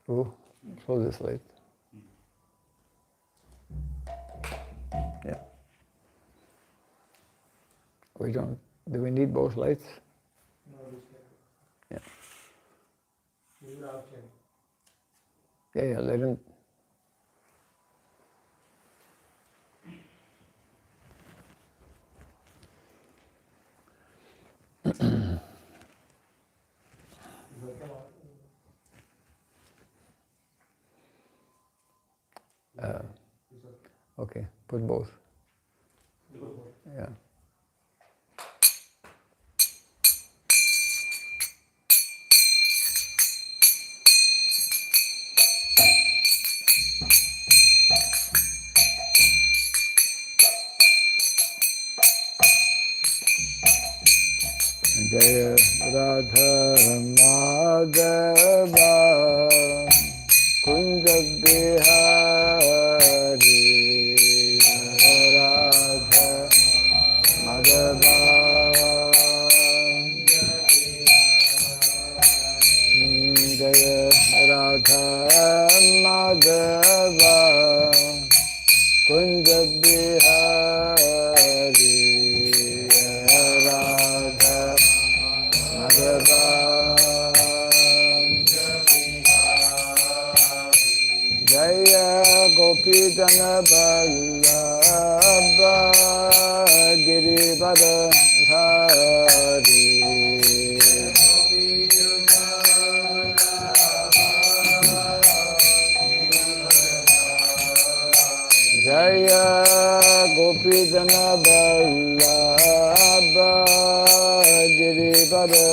Oh, close this light. Yeah. We don't. Do we need both lights? No, this Yeah. is outside. Yeah. Let him. Okay. Put both. Yeah. Jaya Radha Madhava Kunja Bihari Radha Madhava Jaya Radha Madhava Kunja Bihari Radha Madhava Jaya Gopi Jana Vallabha Girivara Dhari Jaya Gopi Jana Vallabha Girivara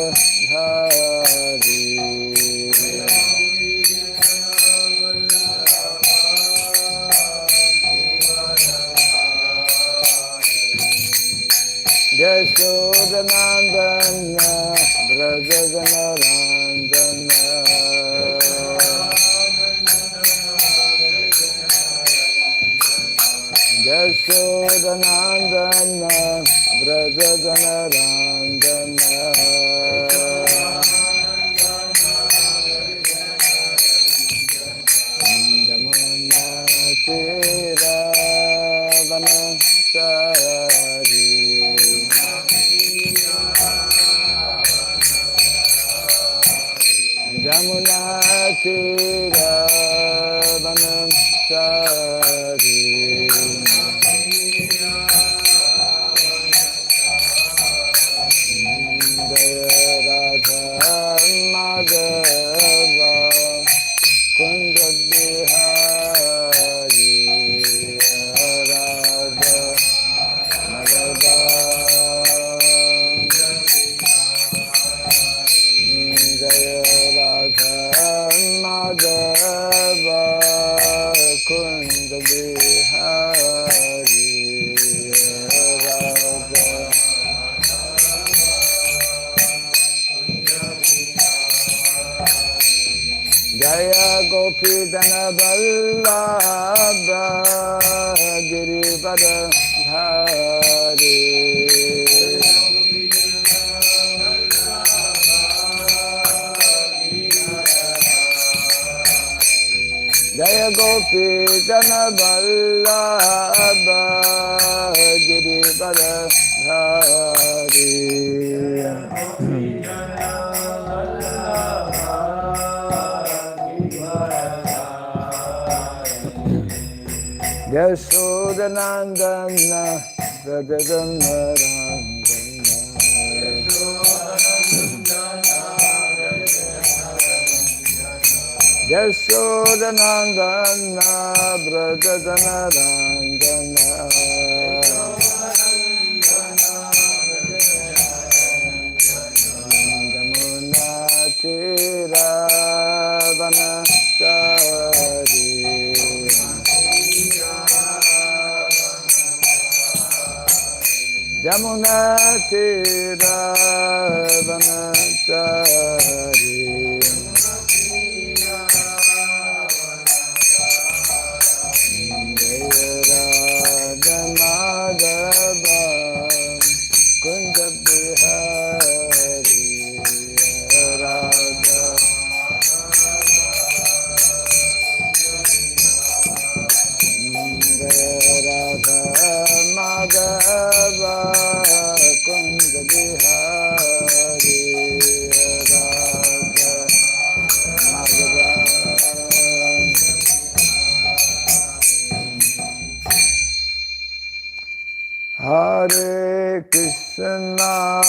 Dhari Yashodanandana Brajajanarandana Yashodanandana Brajajanarandana Jamuna Tira Vanasari Jamuna Tira Vanasari Jaya Radha Madhava Kunja Bihari Radha Madhava Jaya Radha Madhava Kunja Bihari Radha Jaya Gopi Jana Vallabha Girivara Dhari Jaya Gopi Jana Vallabha Girivara Dhari Yashodanandana Brajajanarandana Yashodanandana Brajajanarandana Jamuna Tira Vanasari Jamuna Tira Vanasari Jaya Radha Madhava Kunja Bihari Radha Kunj Bihari Radha Madhava. Hare Krishna,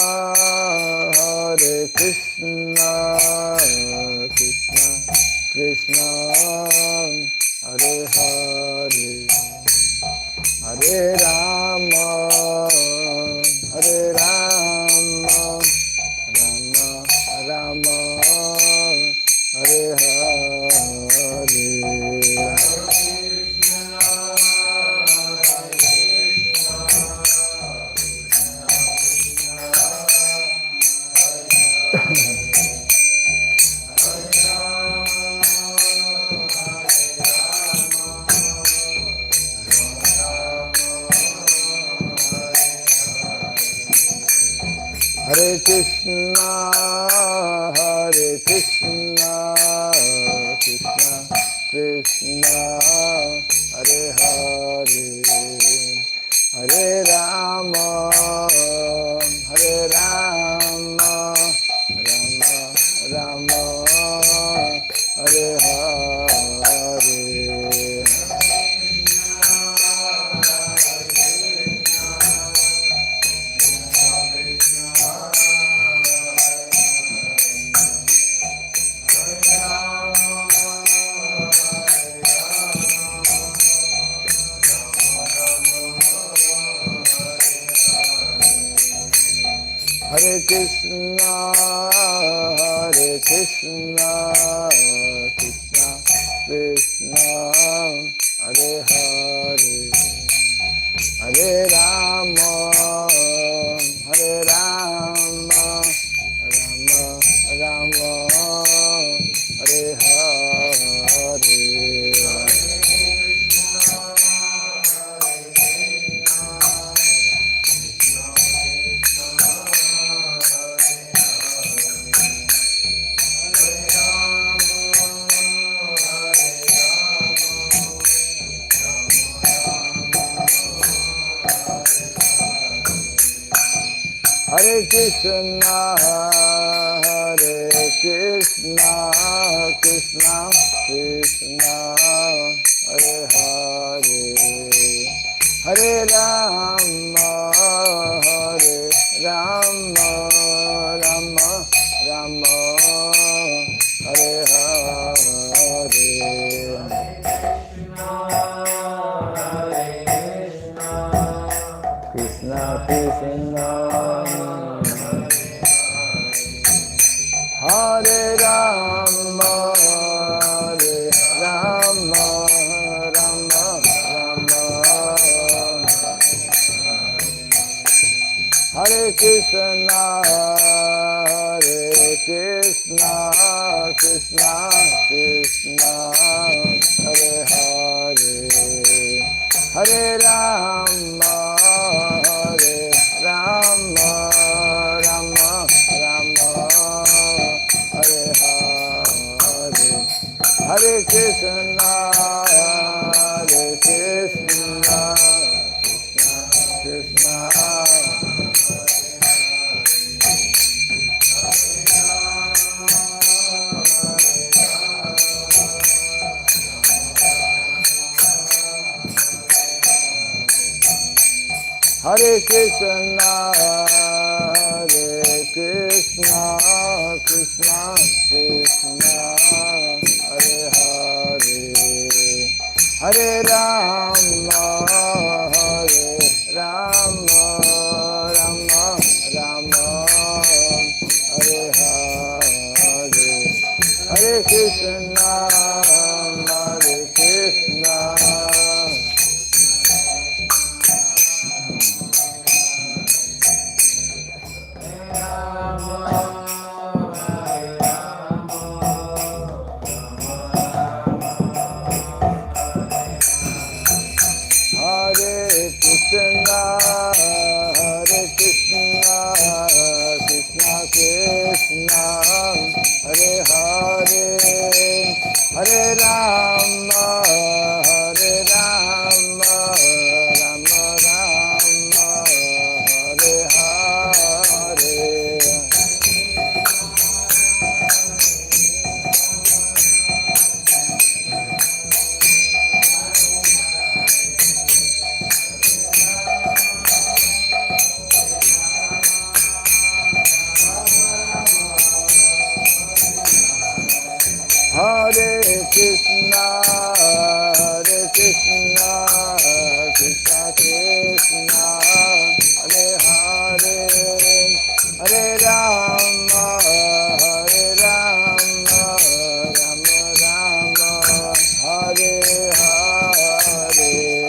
Krishna Krishna, Hare Hare, Hare Rama, Rama Rama, Hare Hare. Hare Krishna, Krishna Krishna, Hare Hare, Hare Rama, Rama, Hare Hare. Hare Krishna, Krishna Krishna, Hare Hare, Hare Rama, Rama, Hare Hare. Hare Krishna, Krishna Krishna, Hare Hare, Hare Rama, Rama, Hare Hare. Krishna Krishna, Hare Rama, Rama, Hare Krishna, Krishna Krishna, Hare Hare, Hare Rama, Rama, Hare Hare, Hare Krishna, Krishna Krishna, Hare Krishna, Krishna Krishna, Hare Hare, Hare Rama, Rama, Hare Hare, Hare Krishna, Krishna. Krishna, Hare Krishna, Krishna Krishna, Hare Hare, Hare Rama, Hare Rama, Rama Rama, Hare Hare.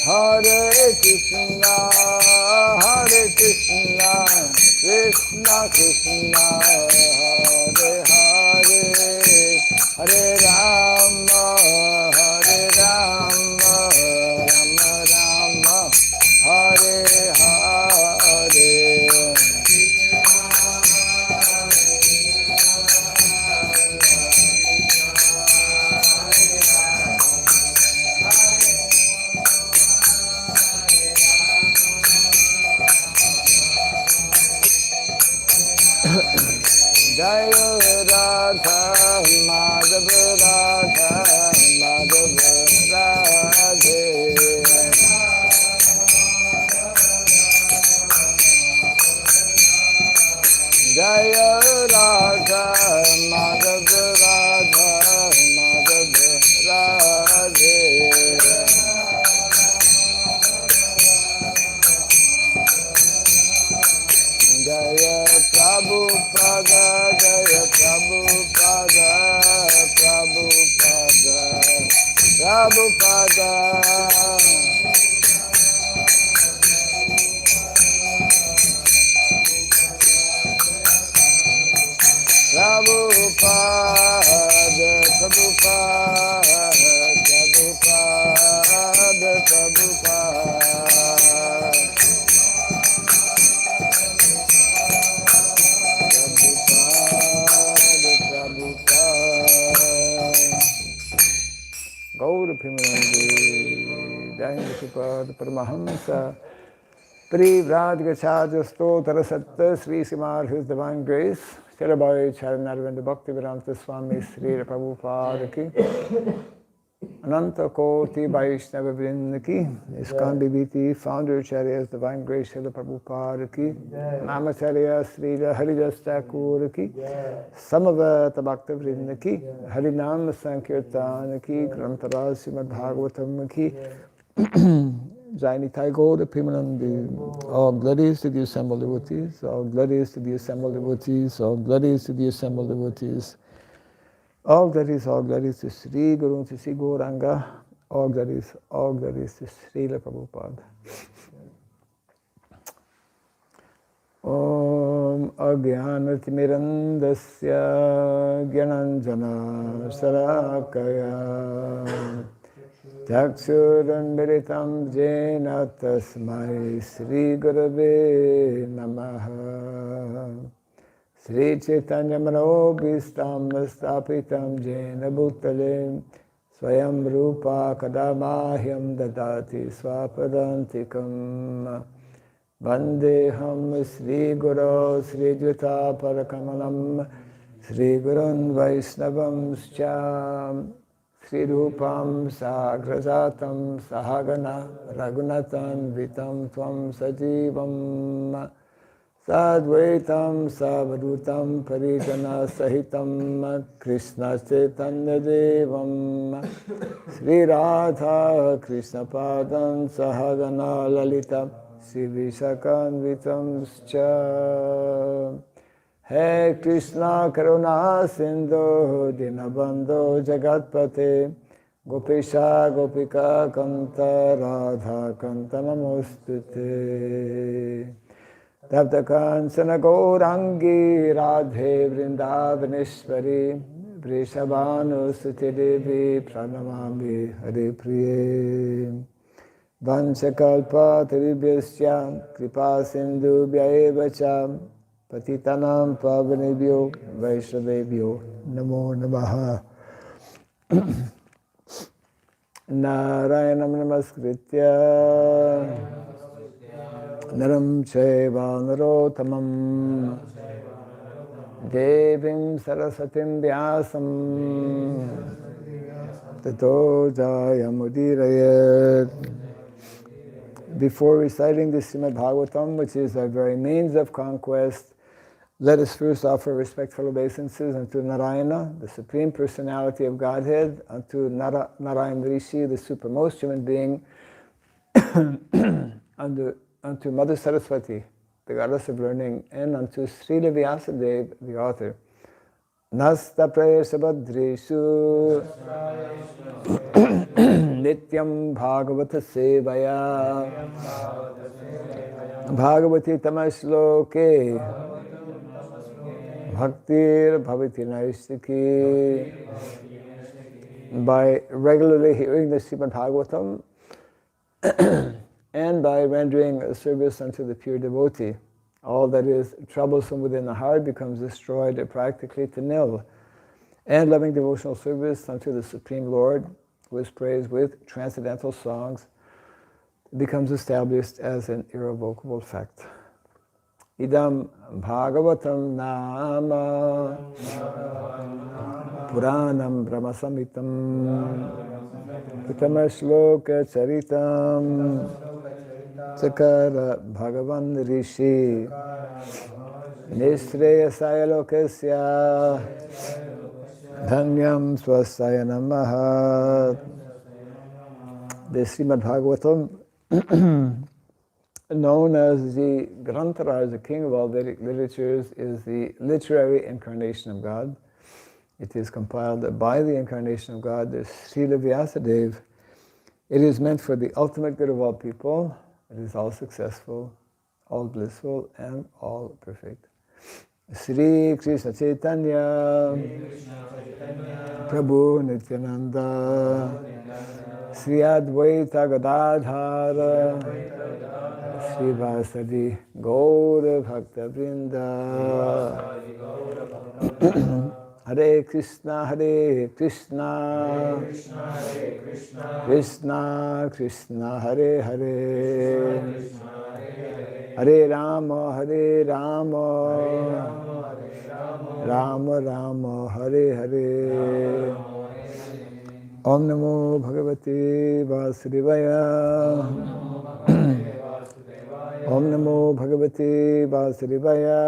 Hare Krishna, Hare Krishna, Krishna Krishna, Hare Hare, Hare Rama, Hare Rama, Rama Rama, Hare Hare. Jaya Radha Madhava Radha Madhava Radhe. Jaya Radha Madhava Radha Madhava Radhe. Jaya Prabhupada, Jaya Prabhupada, Prabhupada, Prabhupada. Prabhupada, Prabhupada, Prabhupada, Prabhupada. Gaura Pimanandi, Dhyana Sipad Paramahamsa, Privrad Gacharya Stotra Satta, Sri Simar, His Divine Grace, Sirabai Charanarvanda Bhakti Vedanta Swami, Sri Prabhupada Ki, Ananta Koti Vaishnava Vrinda Ki, Iskan BBT, Founder Acharyas Divine Grace, Srila Prabhupada Ki, Namacharya Sri Haridas Thakur Ki, Samavata Bhakta Vrinda Ki, Harinam Sankirtan Ki, Grantaraj Srimad Bhagavatam Ki, Jainitai Gaura Pimanandi, all glories to the assembled devotees, all glories to the assembled devotees, all glories to the assembled devotees. All glories to Sri Guru, to Sri Gauranga, all glories to Srila Prabhupada. Om Agyanatimirandasya Gyananjana Sarakaya Chakshurandaritam Jena Tasmai Sri Gurave Namaha. Sri Chaitanya Manobhistam Nastapitam Jena Bhutale Swayam Rupa Kadamahyam Dadati Swapadantikam Vandeham Sri Guru Sri Juta Parakamalam Sri Gurun Vaisnavam Scham Sri Rupam Sagrajatam Sahagana Raghunatan Vitam Tvam Sajivam Sadvaitam Savadutam Parijana Sahitam Krishna Chaitanya Devam Sri Radha Krishna Padam Sahagana Lalita Sri Vishakanvitam Scha He Krishna Karuna Sindhu Dinabandhu Jagatpate Gopisha Gopika Kanta Radha Kanta Namostute Tapta Kansana Gaurangi Radhe Vrindavaneshwari Vrishabhanu Suti Devi Pranamami Hare Priye Vanchakalpa Taribhyasya Kripa Sindhu Bhyaeva Patitanam Pavanebhyo Vaishnavebhyo Namo Namaha Narayanam Namaskritya Naram Chaiva Narotamam Devim Saraswatim Vyasam Tato Jayamudirayat. Before reciting the Srimad Bhagavatam, which is our very means of conquest, let us first offer respectful obeisances unto Narayana, the Supreme Personality of Godhead, unto Narayana Rishi, the Supremost Human Being, unto Mother Saraswati, the Goddess of Learning, and unto Srila Vyasadeva, the author. Nasta prayasa badreshu nityam bhagavata sevaya bhagavati tamashloke bhaktir bhavati naistiki. By regularly hearing the Srimad Bhagavatam and by rendering a service unto the pure devotee, all that is troublesome within the heart becomes destroyed practically to nil. And loving devotional service unto the Supreme Lord, who is praised with transcendental songs, becomes established as an irrevocable fact. Idam Bhagavatam Nama Puranam Brahmasamitam Utamashloka Charitam Sakara Bhagavan Rishi Nishreyasaya Lokasya Dhanyam Swasaya Namaha. The Srimad Bhagavatam, known as the Granthara, the king of all Vedic literatures, is the literary incarnation of God. It is compiled by the incarnation of God, the Srila Vyasadeva. It is meant for the ultimate good of all people. It is all successful, all blissful, and all perfect. Sri Krishna Chaitanya, Prabhu Nityananda, Sri Advaita Gadadhara, Sri Vasadi Gaura Bhakta Vrinda. Hare Krishna, Krishna Krishna, Hare Hare, Hare Rama, Rama Rama, Hare Hare. Om Namo Bhagavate Vasudevaya. Om Namo Bhagavate Vasudevaya.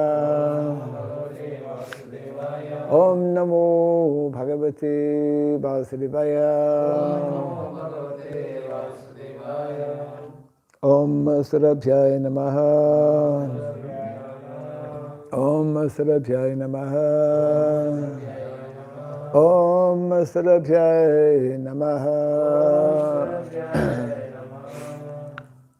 Om Namo Bhagavate Vasudevaya. Om Sarabhyaya Namaha. Om Sarabhyaya Namaha. Om Sarabhyaya Namaha.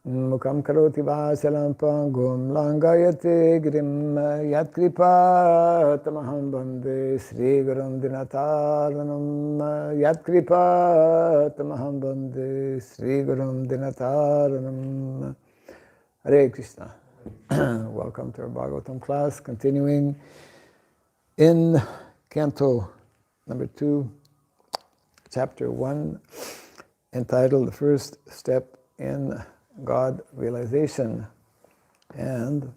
Mukam karoti vasalam pangum langayate grim yatkripa tamaham bande Sri Gurum Dinataranam yatkripa tamaham bande Sri Gurum Dinataranam. Hare Krishna. Welcome to our Bhagavatam class, continuing in Canto number 2, Chapter 1, entitled The First Step in God Realization. And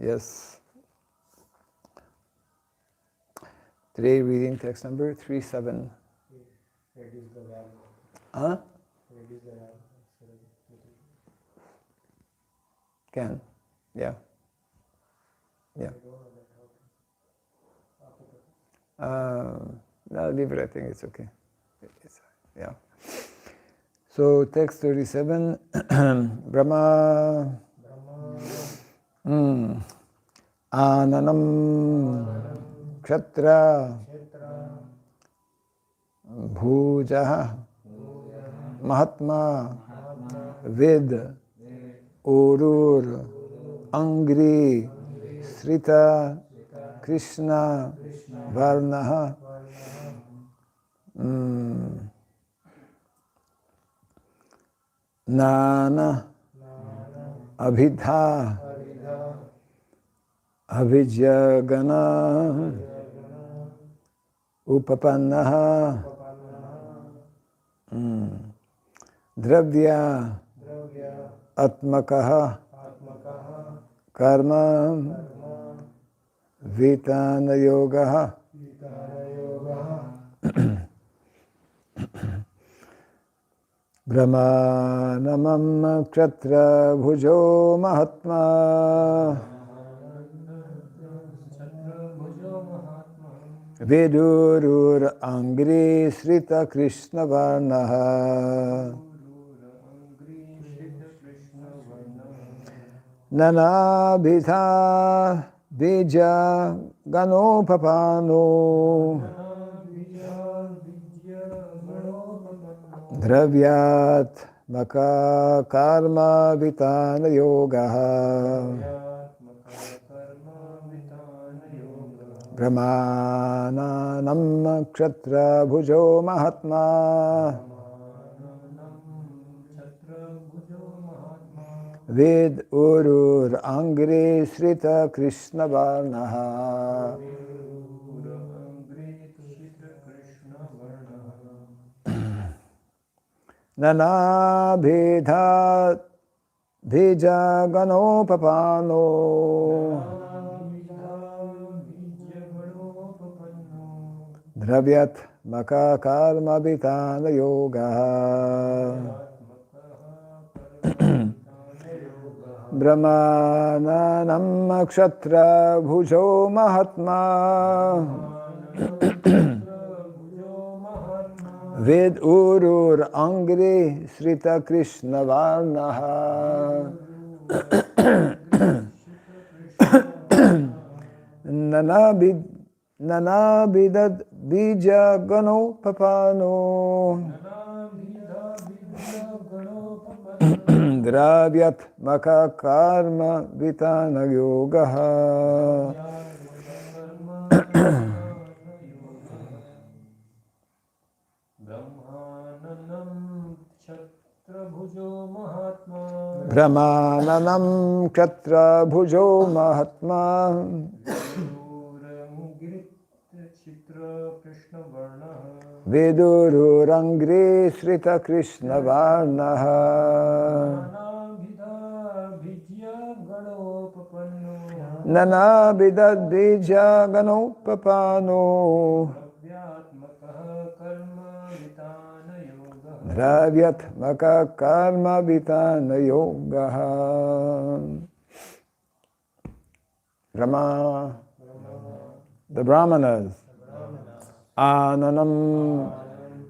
yes, today reading text number 37. Huh? Can, yeah. No, leave it, I think it's okay. Yeah. So, text 37, Brahma, Ananam, Kshatra, Bhujaha, Mahatma, Ved, Urur, Angri, Srita, Krishna, Varnaha, Nana, Abhidha, Abhijagana, Upapannaha, Dravya, Atmakaha, Karma, Vitana Yoga. Brahmanamam Ksatra Bhujo Mahatma Vidurur Angri Srita Krishna Varnaha Nanabhitha Bija Ganopapano Dravyat Maka Karma Vitana Yoga Brahmananam Ksatra Bhujo Mahatma Ved Urur Angri Srita Krishna Varnaha Nana Bhedha Bhija Ganopapano Dravyat Maka Karma Vitana Yoga Brahmananam Ksatra Bhujo Mahatma Ved Urur Angri Srita Krishna Varnaha Nanabidad Bija Gano Papano Dravyat Maka Karma Vitana Yoga Brahmananam Ksatra Bhujo Mahatma Vidururangri Srita Krishna Varnaha Nana Bidad Bija Ganopapano Dravyat Maka Karma Vitana Yoga Brahma, the Brahmanas, Ananam,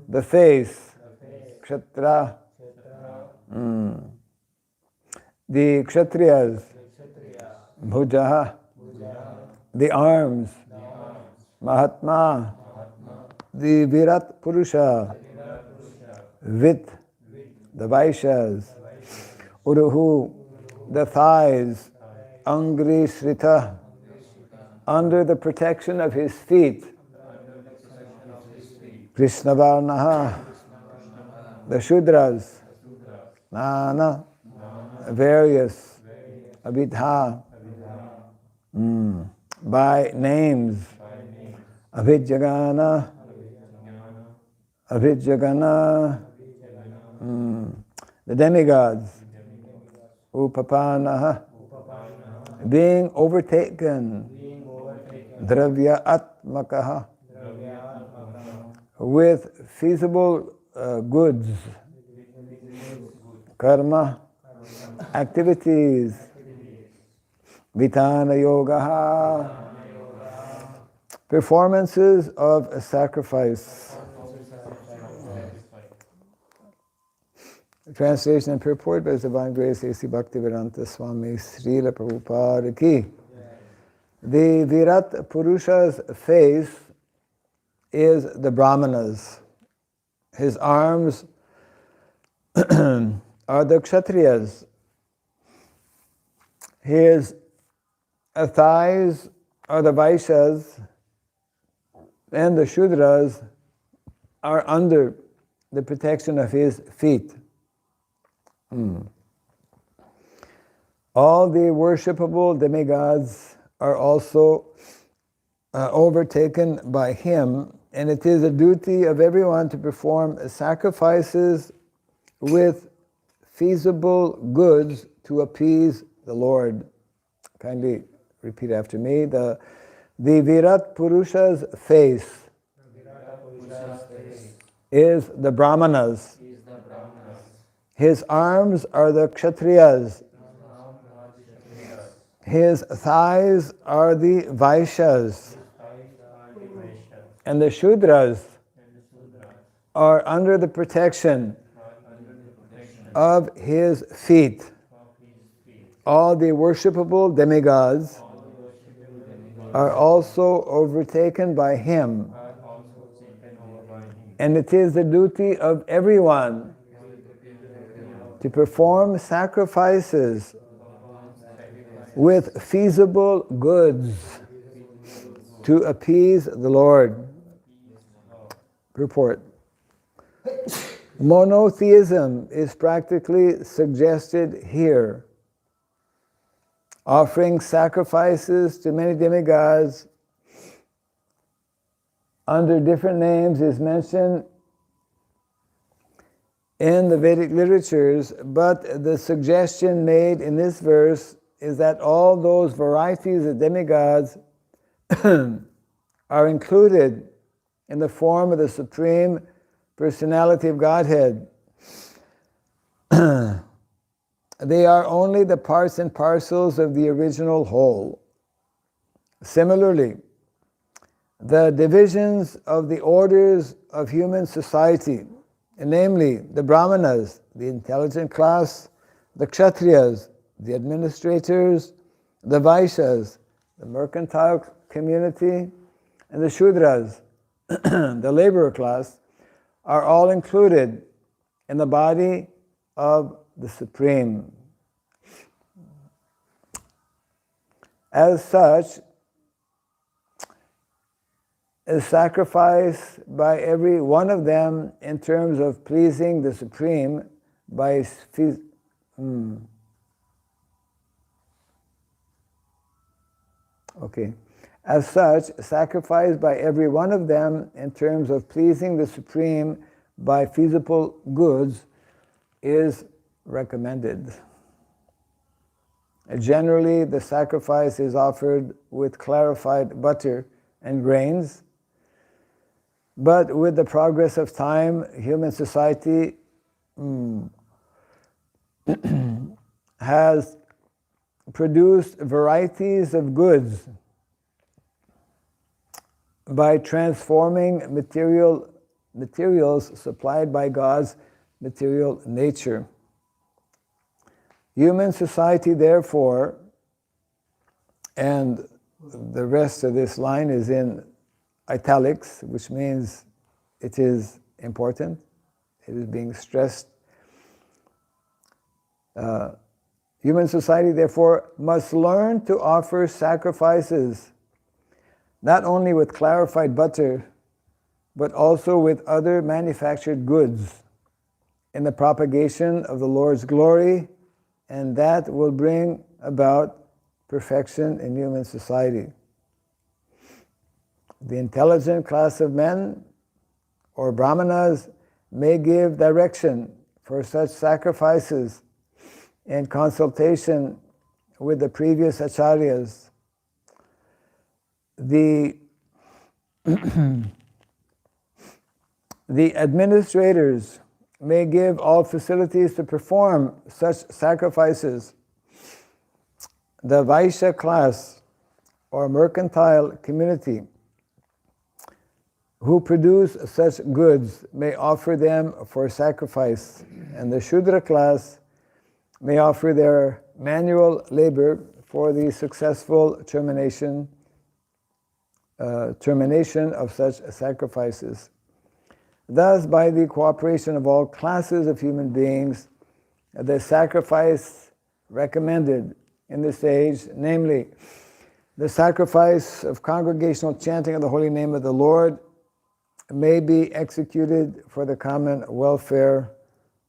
the face, Kshatra, the Kshatriyas, Bhujaha, the arms, Mahatma, the Virat Purusha, Vit, the Vaishyas, Uruhu, the thighs, Angri Srita, under the protection of his feet, Krishna Varnaha, the Shudras, Nana, various, Abhidha, by names, Abhijagana, the demigods, Upapanaha, being overtaken, Dravya Atmakaha, with feasible goods, karma, activities, Vitana Yoga, performances of a sacrifice. Translation and purport by His Divine Grace A.C. Bhaktivedanta Swami Srila Prabhupada Ki. The Virat Purusha's face is the Brahmanas. His arms are the Kshatriyas. His thighs are the Vaishyas, and the Shudras are under the protection of his feet. All the worshipable demigods are also overtaken by him, and it is a duty of everyone to perform sacrifices with feasible goods to appease the Lord. Kindly repeat after me. The The Virat Purusha's face is the Brahmanas. His arms are the Kshatriyas. His thighs are the Vaishyas. And the Shudras are under the protection of his feet. All the worshipable demigods are also overtaken by him. And it is the duty of everyone to perform sacrifices with feasible goods to appease the Lord. Purport. Monotheism is practically suggested here. Offering sacrifices to many demigods under different names is mentioned in the Vedic literatures, but the suggestion made in this verse is that all those varieties of demigods are included in the form of the Supreme Personality of Godhead. They are only the parts and parcels of the original whole. Similarly, the divisions of the orders of human society, namely the Brahmanas, the intelligent class, the Kshatriyas, the administrators, the Vaishyas, the mercantile community, and the Shudras, the laborer class, are all included in the body of the Supreme. As such, a sacrifice by every one of them in terms of pleasing the Supreme by As such, sacrifice by every one of them in terms of pleasing the Supreme by feasible goods is recommended. Generally, the sacrifice is offered with clarified butter and grains, but with the progress of time, human society has produced varieties of goods by transforming materials supplied by God's material nature. Human society, therefore, and the rest of this line is in italics, which means it is important, it is being stressed. Human society, therefore, must learn to offer sacrifices not only with clarified butter, but also with other manufactured goods in the propagation of the Lord's glory, and that will bring about perfection in human society. The intelligent class of men, or Brahmanas, may give direction for such sacrifices in consultation with the previous acharyas. The administrators may give all facilities to perform such sacrifices. The Vaishya class, or mercantile community, who produce such goods may offer them for sacrifice, and the Shudra class may offer their manual labor for the successful termination of such sacrifices. Thus, by the cooperation of all classes of human beings, the sacrifice recommended in this age, namely the sacrifice of congregational chanting of the holy name of the Lord, may be executed for the common welfare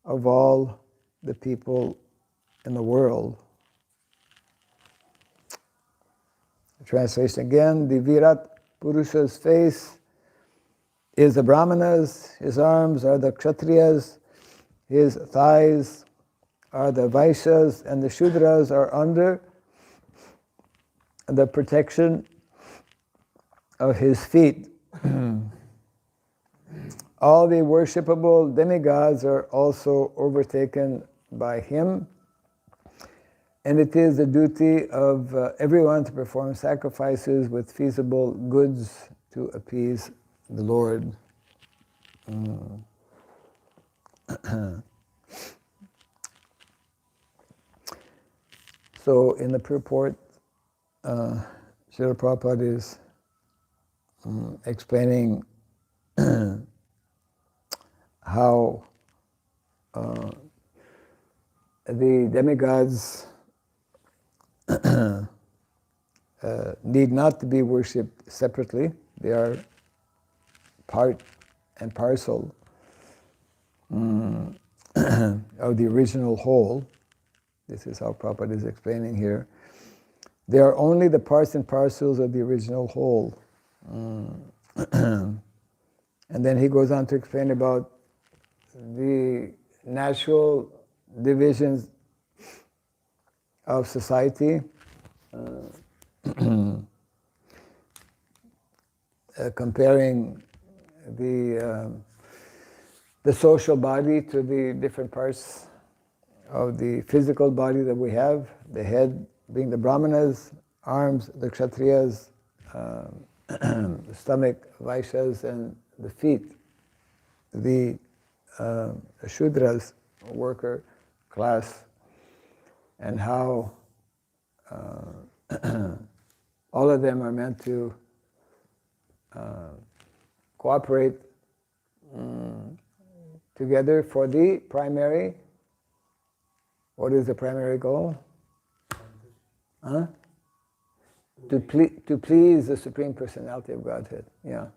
of all the people in the world. Translation again: the Virat Purusha's face is the Brahmanas, his arms are the Kshatriyas, his thighs are the Vaishyas, and the Shudras are under the protection of his feet. All the worshipable demigods are also overtaken by him, and it is the duty of everyone to perform sacrifices with feasible goods to appease the Lord. So in the purport, Srila Prabhupada is explaining how the demigods need not to be worshipped separately. They are part and parcel of the original whole. This is how Prabhupada is explaining here. They are only the parts and parcels of the original whole. And then he goes on to explain about the natural divisions of society, comparing the social body to the different parts of the physical body that we have, the head being the Brahmanas, arms, the Kshatriyas, the stomach, Vaishyas, and the feet, the Shudras, worker class, and how all of them are meant to cooperate together for the primary. What is the primary goal? Huh? To please the Supreme Personality of Godhead. Yeah.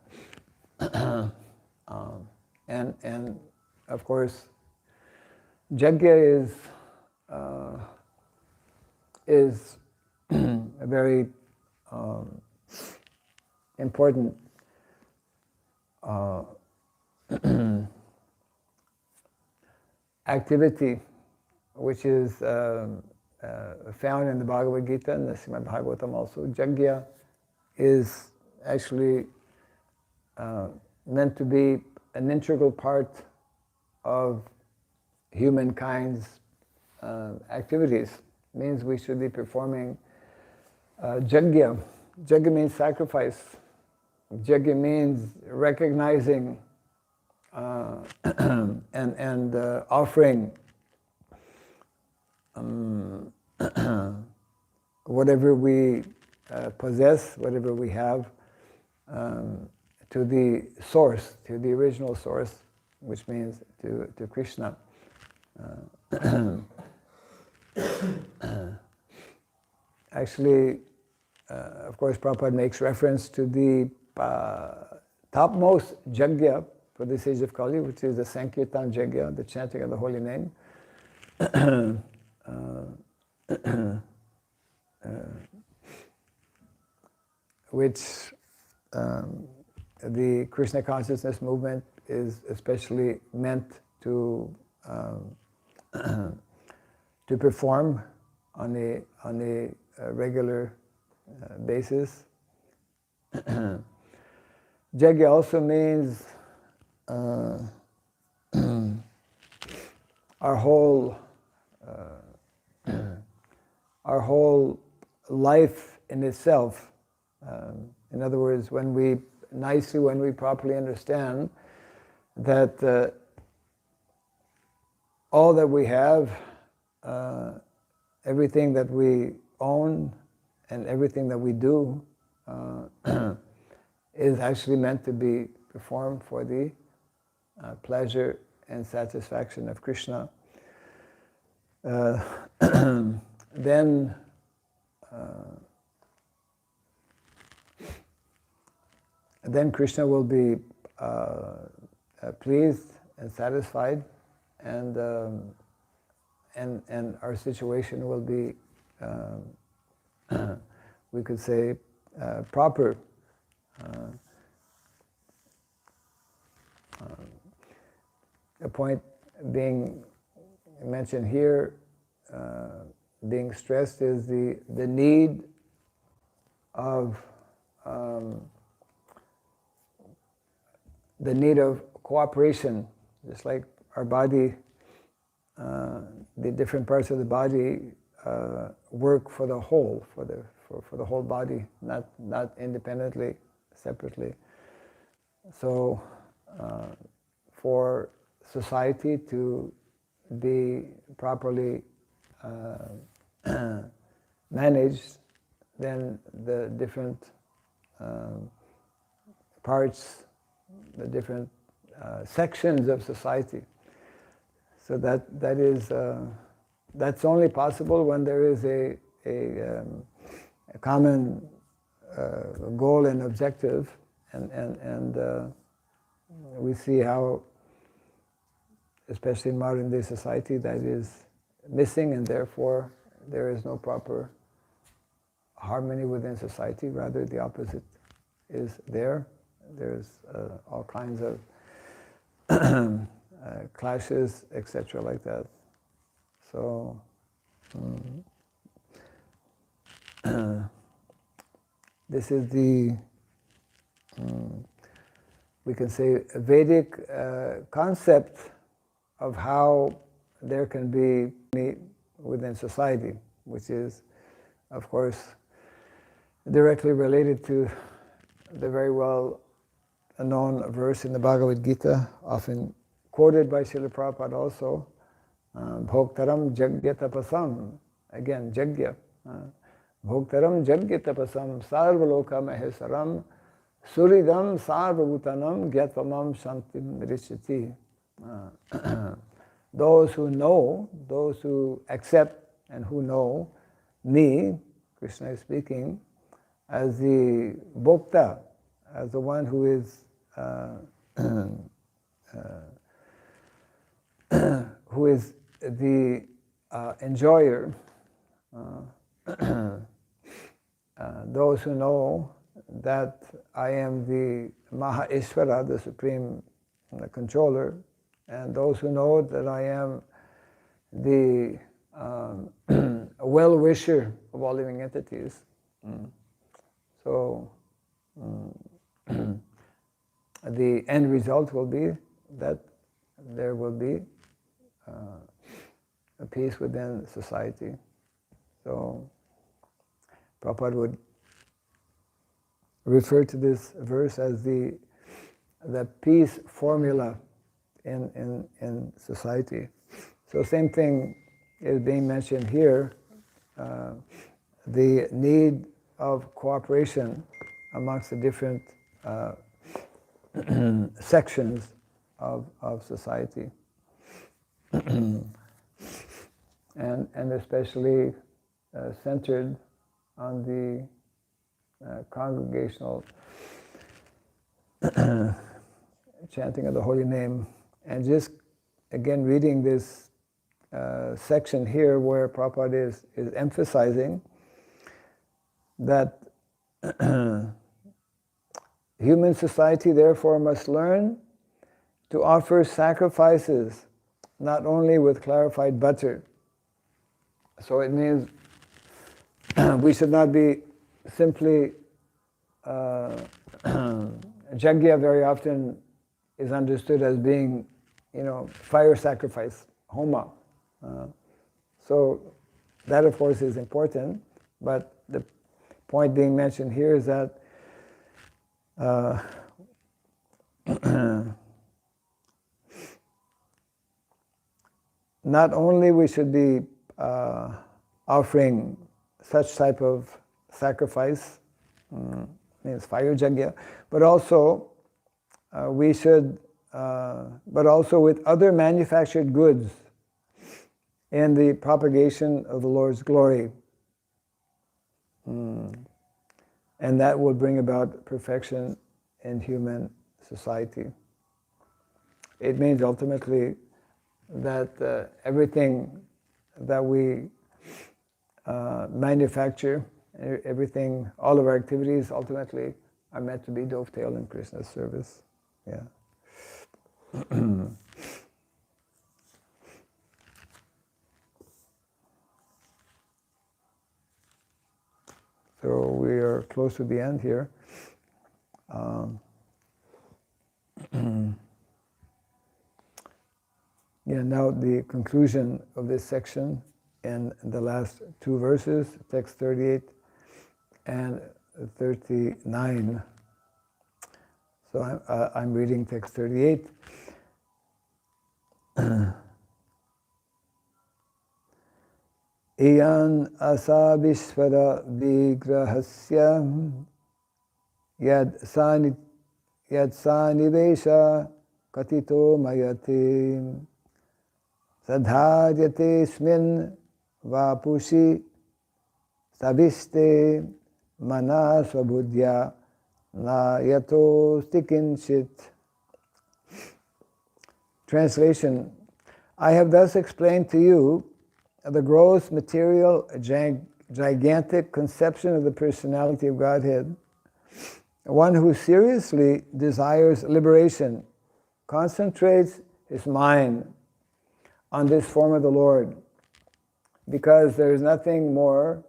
And of course, Yajna is a very important activity, which is found in the Bhagavad Gita and the Srimad Bhagavatam also. Yajna is actually meant to be an integral part of humankind's activities. Means we should be performing yajna. Yajna means sacrifice. Yajna means recognizing and offering whatever we possess, whatever we have, to the source, to the original source, which means to Krishna. Actually, of course, Prabhupada makes reference to the topmost yajna for this age of Kali, which is the Sankirtan yajna, the chanting of the holy name. Which the Krishna consciousness movement is especially meant to perform on a regular basis. Yajna also means our whole life in itself. In other words, when we properly understand that all that we have, everything that we own and everything that we do is actually meant to be performed for the pleasure and satisfaction of Krishna. Then Krishna will be pleased and satisfied, and our situation will be, we could say, proper. A point being mentioned here, being stressed, is the need of the need of cooperation, just like our body, the different parts of the body work for the whole, for the whole body, not independently, separately. So for society to be properly managed, then the different parts, the different sections of society. So that's only possible when there is a common goal and objective, and we see how, especially in modern day society, that is missing, and therefore there is no proper harmony within society. Rather, the opposite is there. There's all kinds of clashes, etc., like that. So this is the we can say Vedic concept of how there can be within society, which is, of course, directly related to the very well known verse in the Bhagavad Gita, often quoted by Srila Prabhupada also, Bhoktaram Jagya Tapasam, again, Jagya. Bhoktaram Jagya Tapasam Sarvaloka Mahesaram Suridam Sarvabhutanam Gyatvamam Shantim Rishati. Those who know, those who accept and who know me, Krishna is speaking, as the Bhokta, as the one who is the enjoyer, those who know that I am the Maha Ishvara, the Supreme Controller, and those who know that I am the well-wisher of all living entities. So the end result will be that there will be a peace within society. So Prabhupada would refer to this verse as the peace formula in society. So same thing is being mentioned here, the need of cooperation amongst the different sections of society. and especially centered on the congregational chanting of the holy name. And just again reading this section here where Prabhupada is emphasizing that human society therefore must learn to offer sacrifices not only with clarified butter. So it means we should not be simply Jagya very often is understood as being, fire sacrifice, homa. So that, of course, is important, but the point being mentioned here is that not only we should be offering such type of sacrifice, means fire jagya, but also we should, but also with other manufactured goods in the propagation of the Lord's glory. And that will bring about perfection in human society. It means ultimately that everything that we manufacture, everything, all of our activities ultimately are meant to be dovetailed in Krishna's service. Yeah. So we are close to the end here. Yeah, now the conclusion of this section in the last two verses, text 38 and 39. So I'm reading text 38. Iyan asabishvara vigrahasya yad sanivesha katito mayate sadhadyate smin vapushi sabiste manasvabudhya na yato stikinchit. Translation: I have thus explained to you the gross, material, gigantic conception of the personality of Godhead. One who seriously desires liberation concentrates his mind on this form of the Lord, because there is nothing more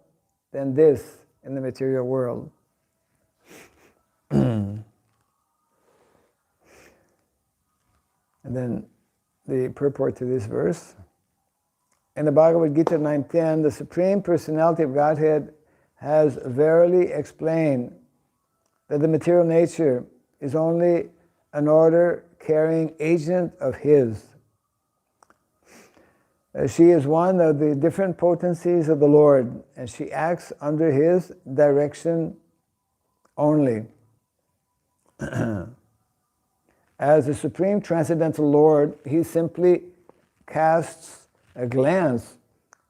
than this in the material world. And then the purport to this verse. In the Bhagavad Gita 9.10, the Supreme Personality of Godhead has verily explained that the material nature is only an order-carrying agent of His. She is one of the different potencies of the Lord, and she acts under His direction only. As the Supreme Transcendental Lord, He simply casts a glance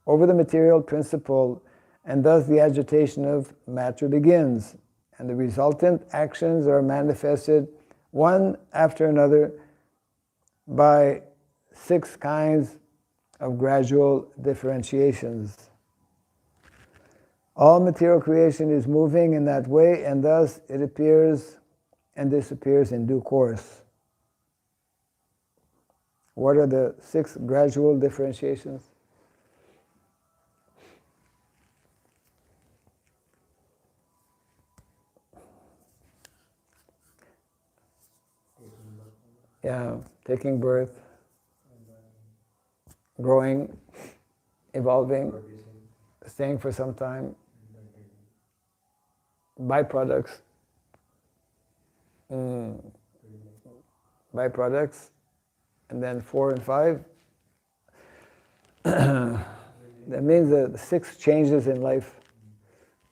over the material principle, and thus the agitation of matter begins, and the resultant actions are manifested one after another by 6 kinds of gradual differentiations. All material creation is moving in that way, and thus it appears and disappears in due course. What are the 6 gradual differentiations? Yeah, taking birth, growing, evolving, staying for some time, byproducts, and then 4 and 5. That means the 6 changes in life.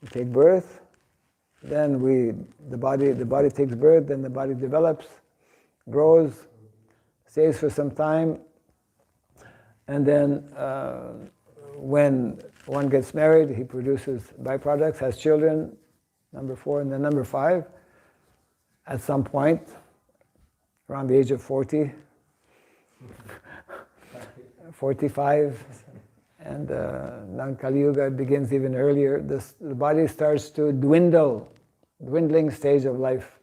We take birth, then the body takes birth, then the body develops, grows, stays for some time, and then when one gets married, he produces byproducts, has children, number 4, and then number 5. At some point, around the age of 40, 45, and Kali Yuga begins even earlier. The body starts to dwindling stage of life.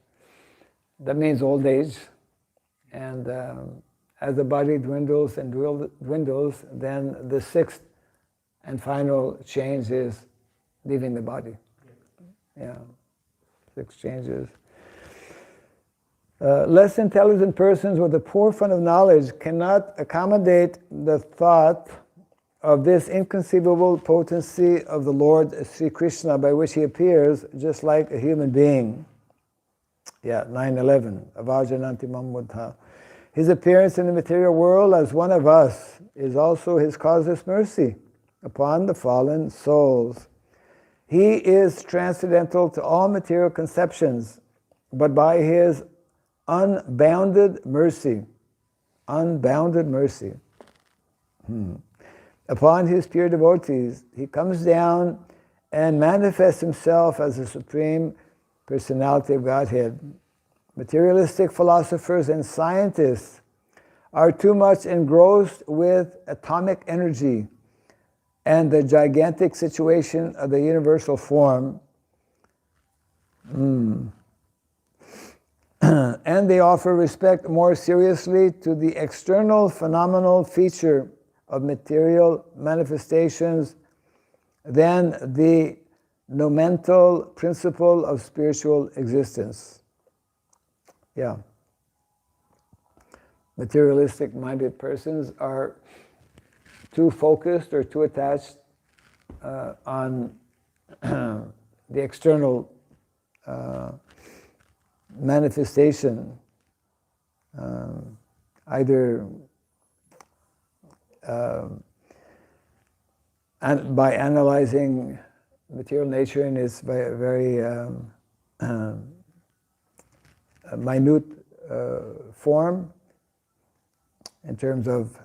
That means old age. And as the body dwindles and dwindles, then the 6th and final change is leaving the body. Yeah, 6 changes. Less intelligent persons with a poor fund of knowledge cannot accommodate the thought of this inconceivable potency of the Lord Sri Krishna, by which He appears just like a human being. Yeah, 9:11. Avajananti Mammudha. His appearance in the material world as one of us is also His causeless mercy upon the fallen souls. He is transcendental to all material conceptions, but by His unbounded mercy, upon His pure devotees, He comes down and manifests Himself as the Supreme Personality of Godhead. Materialistic philosophers and scientists are too much engrossed with atomic energy and the gigantic situation of the universal form. And they offer respect more seriously to the external phenomenal feature of material manifestations than the nomental principle of spiritual existence. Yeah. materialistic minded persons are too focused or too attached on the external manifestation, either by analyzing material nature in its very minute form in terms of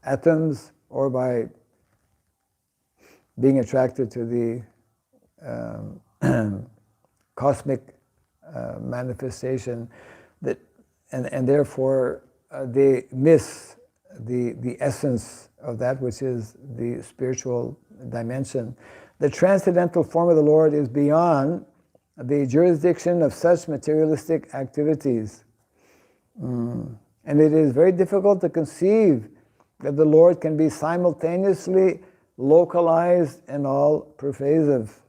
atoms, or by being attracted to the cosmic manifestation, that and therefore they miss the essence of that which is the spiritual dimension. The transcendental form of the Lord is beyond the jurisdiction of such materialistic activities. And it is very difficult to conceive that the Lord can be simultaneously localized and all pervasive,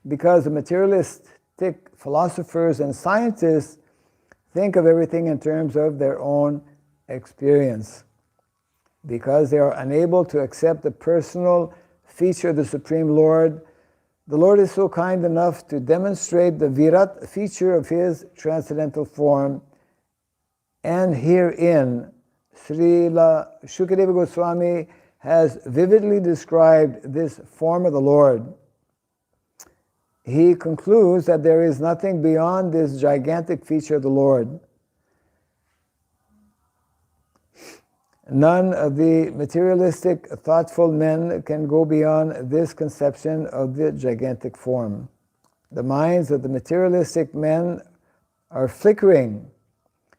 because the materialistic philosophers and scientists think of everything in terms of their own experience, because they are unable to accept the personal feature of the Supreme Lord. The Lord is so kind enough to demonstrate the Virat feature of His transcendental form, and herein Srila Shukadeva Goswami has vividly described this form of the Lord. He concludes that there is nothing beyond this gigantic feature of the Lord. None of the materialistic, thoughtful men can go beyond this conception of the gigantic form. The minds of the materialistic men are flickering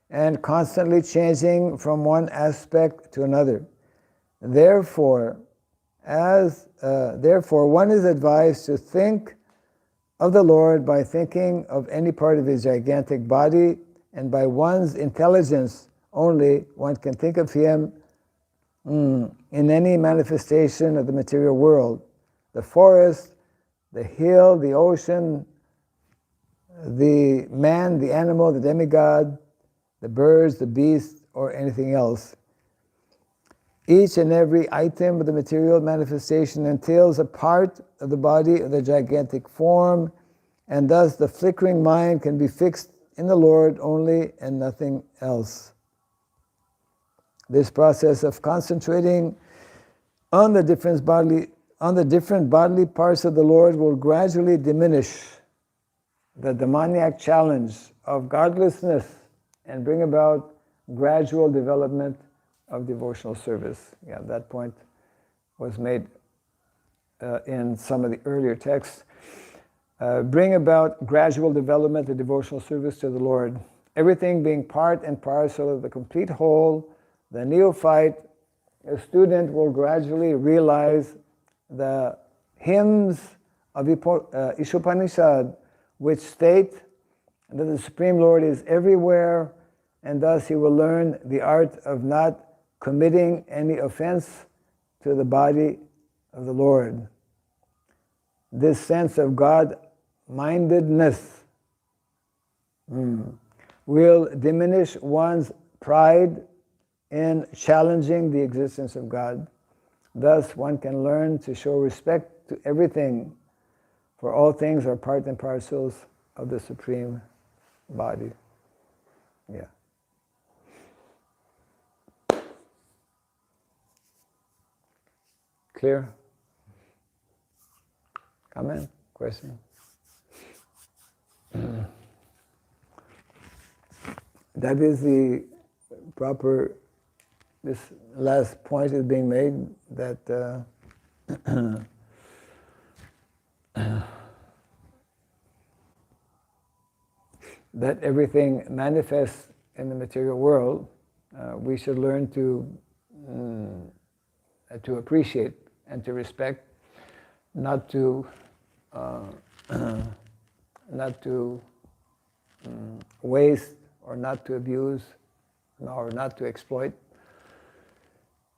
and constantly changing from one aspect to another. Therefore, one is advised to think of the Lord by thinking of any part of His gigantic body, and by one's intelligence only one can think of Him in any manifestation of the material world. The forest, the hill, the ocean, the man, the animal, the demigod, the birds, the beasts, or anything else. Each and every item of the material manifestation entails a part of the body of the gigantic form, and thus the flickering mind can be fixed in the Lord only and nothing else. This process of concentrating on the different bodily parts of the Lord will gradually diminish the demoniac challenge of godlessness and bring about gradual development of devotional service. Yeah, that point was made in some of the earlier texts. Bring about gradual development of devotional service to the Lord. Everything being part and parcel of the complete whole, the neophyte, a student will gradually realize the hymns of Ishopanishad, which state that the Supreme Lord is everywhere, and thus he will learn the art of not committing any offense to the body of the Lord. This sense of God-mindedness will diminish one's pride in challenging the existence of God. Thus, one can learn to show respect to everything, for all things are part and parcels of the Supreme Body. Yeah. Clear? Comment? Question? That is the proper, this last point is being made, that that everything manifests in the material world, we should learn to appreciate and to respect, not to waste, or not to abuse, or not to exploit.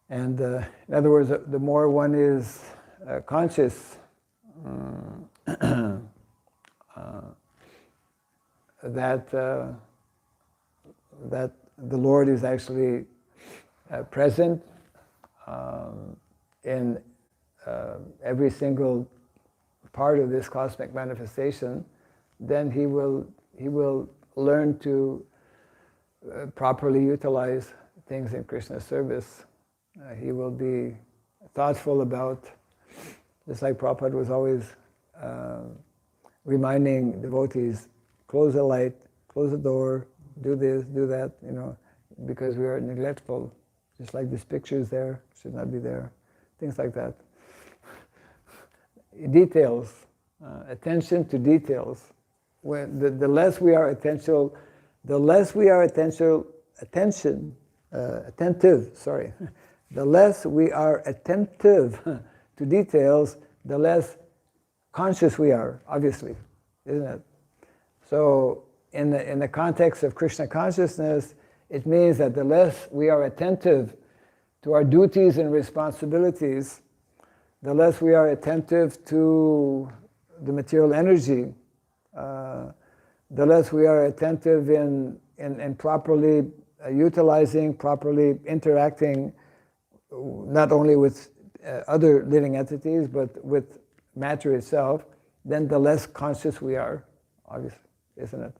And in other words, the more one is conscious that the Lord is actually present in every single part of this cosmic manifestation, then he will learn to properly utilize things in Krishna's service. He will be thoughtful about, just like Prabhupada was always reminding devotees, close the light, close the door, do this, do that, because we are neglectful. Just like this picture is there, should not be there, things like that. Details, attention to details. When the less we are attentive, the less we are attentive, to details, the less conscious we are, obviously, isn't it? So in the context of Krishna consciousness, it means that the less we are attentive to our duties and responsibilities, the less we are attentive to the material energy, the less we are attentive in properly utilizing, properly interacting, not only with other living entities, but with matter itself, then the less conscious we are, obviously, isn't it?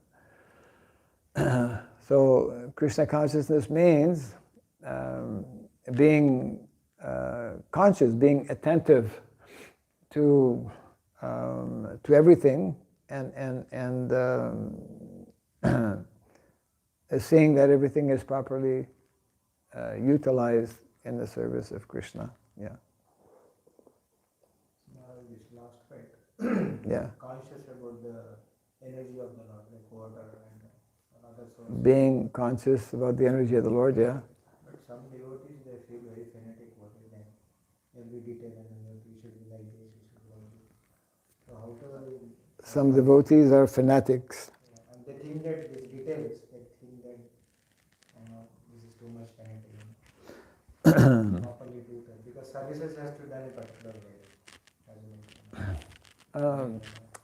So Krishna consciousness means being conscious, being attentive to everything, and seeing that everything is properly utilized in the service of Krishna. Yeah. Now this last point. Yeah. Conscious about the energy of the Lord, like water and other sources. Being conscious about the energy of the Lord, yeah. But some devotees, they feel very fanatic about it, and every detail and everything should be like this, it should be like this. So how to... Some devotees are fanatics. Yeah, and they think that these details, they think that this is too much fanatic. Properly do that, because services has to be done in a particular way.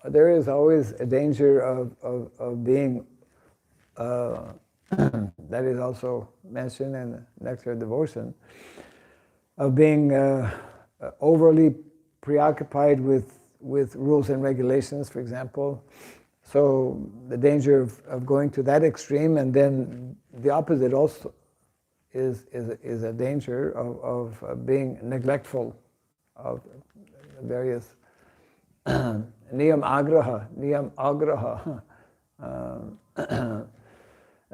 There is always a danger of being, that is also mentioned in Nectar of Devotion, of being overly preoccupied with rules and regulations, for example. So the danger of going to that extreme, and then the opposite also is a danger of being neglectful of various niyam agraha,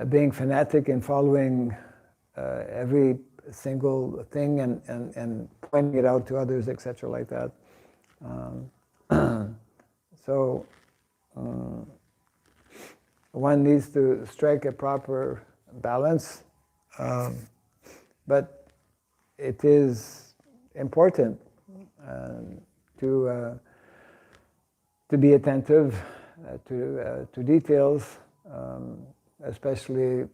being fanatic in following every single thing and pointing it out to others, etc., like that. So one needs to strike a proper balance, but it is important to be attentive to details, especially,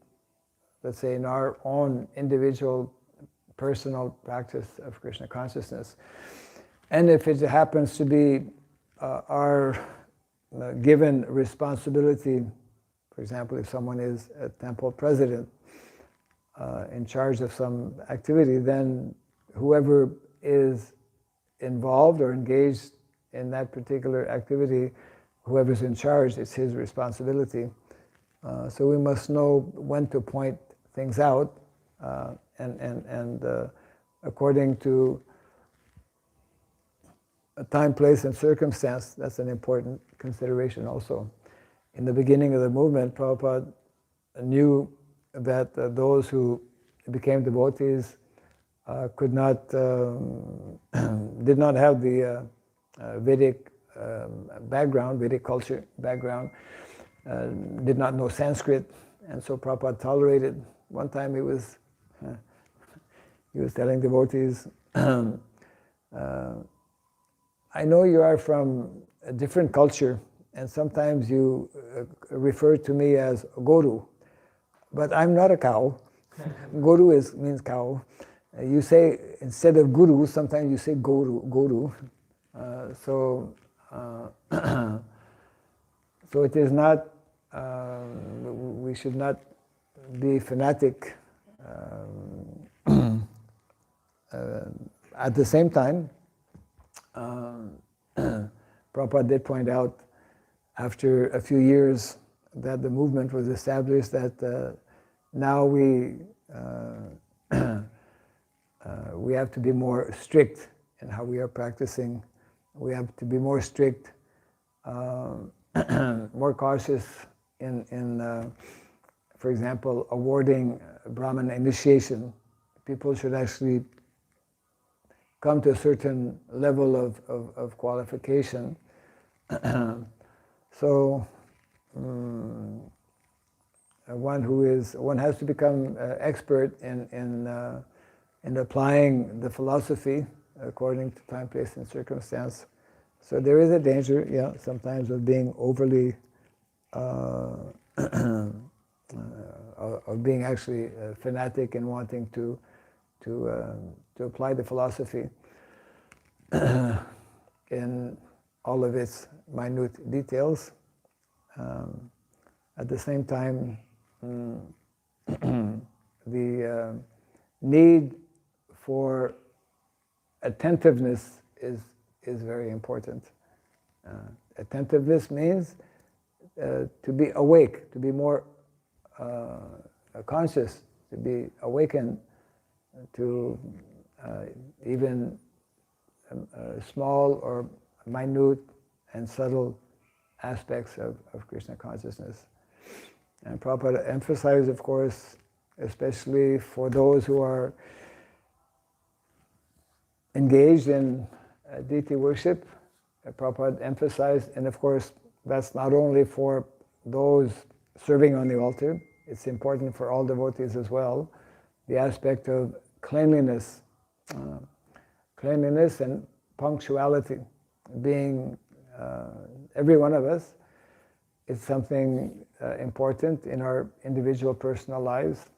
let's say, in our own individual personal practice of Krishna consciousness. And if it happens to be our given responsibility, for example, if someone is a temple president in charge of some activity, then whoever is involved or engaged in that particular activity, whoever's in charge, it's his responsibility. So we must know when to point things out, and according to time, place, and circumstance. That's an important consideration also. In the beginning of the movement, Prabhupada knew that those who became devotees did not have the Vedic background, Vedic culture background, did not know Sanskrit, and so Prabhupada tolerated. One time he was telling devotees, I know you are from a different culture, and sometimes you refer to me as Guru, but I'm not a cow. Guru means cow. You say, instead of Guru, sometimes you say Guru. So it is not, we should not be fanatic. At the same time, Prabhupada did point out after a few years that the movement was established that now we have to be more strict in how we are practicing. We have to be more strict, more cautious in for example, awarding Brahmana initiation. People should actually come to a certain level of qualification. So one has to become expert in applying the philosophy according to time, place, and circumstance. So there is a danger, yeah, sometimes of being overly, of being actually fanatic and wanting to apply the philosophy in all of its minute details. At the same time, the need for attentiveness is very important. Attentiveness means to be awake, to be more conscious, to be awakened to even small or minute and subtle aspects of Krishna consciousness. And Prabhupada emphasized, of course, especially for those who are engaged in deity worship, Prabhupada emphasized, and of course that's not only for those serving on the altar, it's important for all devotees as well, the aspect of cleanliness, cleanliness and punctuality. Being every one of us, it's something important in our individual personal lives,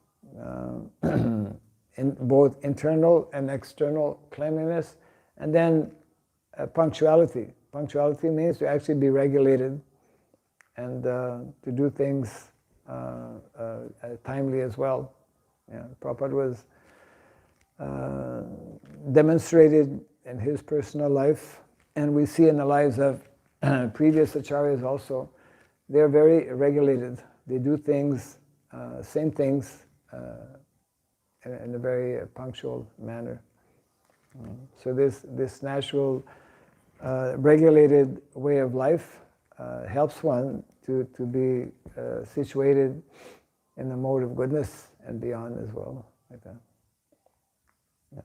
in both internal and external cleanliness, and then punctuality. Punctuality means to actually be regulated and to do things timely as well. Yeah, Prabhupada was demonstrated in his personal life, and we see in the lives of previous acharyas also. They're very regulated. They do things, same things, in a very punctual manner. So this natural, regulated way of life helps one to be situated in the mode of goodness and beyond as well, like that. Yeah.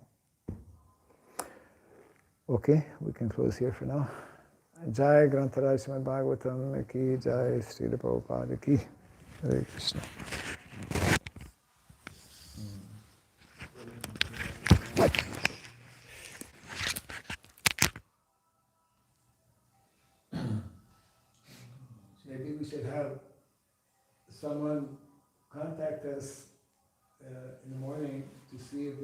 Okay, we can close here for now. Jai Grantaraj Srimad Bhagavatam ki Jai, Srila Prabhupada ki. Hare Krishna. Maybe we should have someone contact us in the morning to see if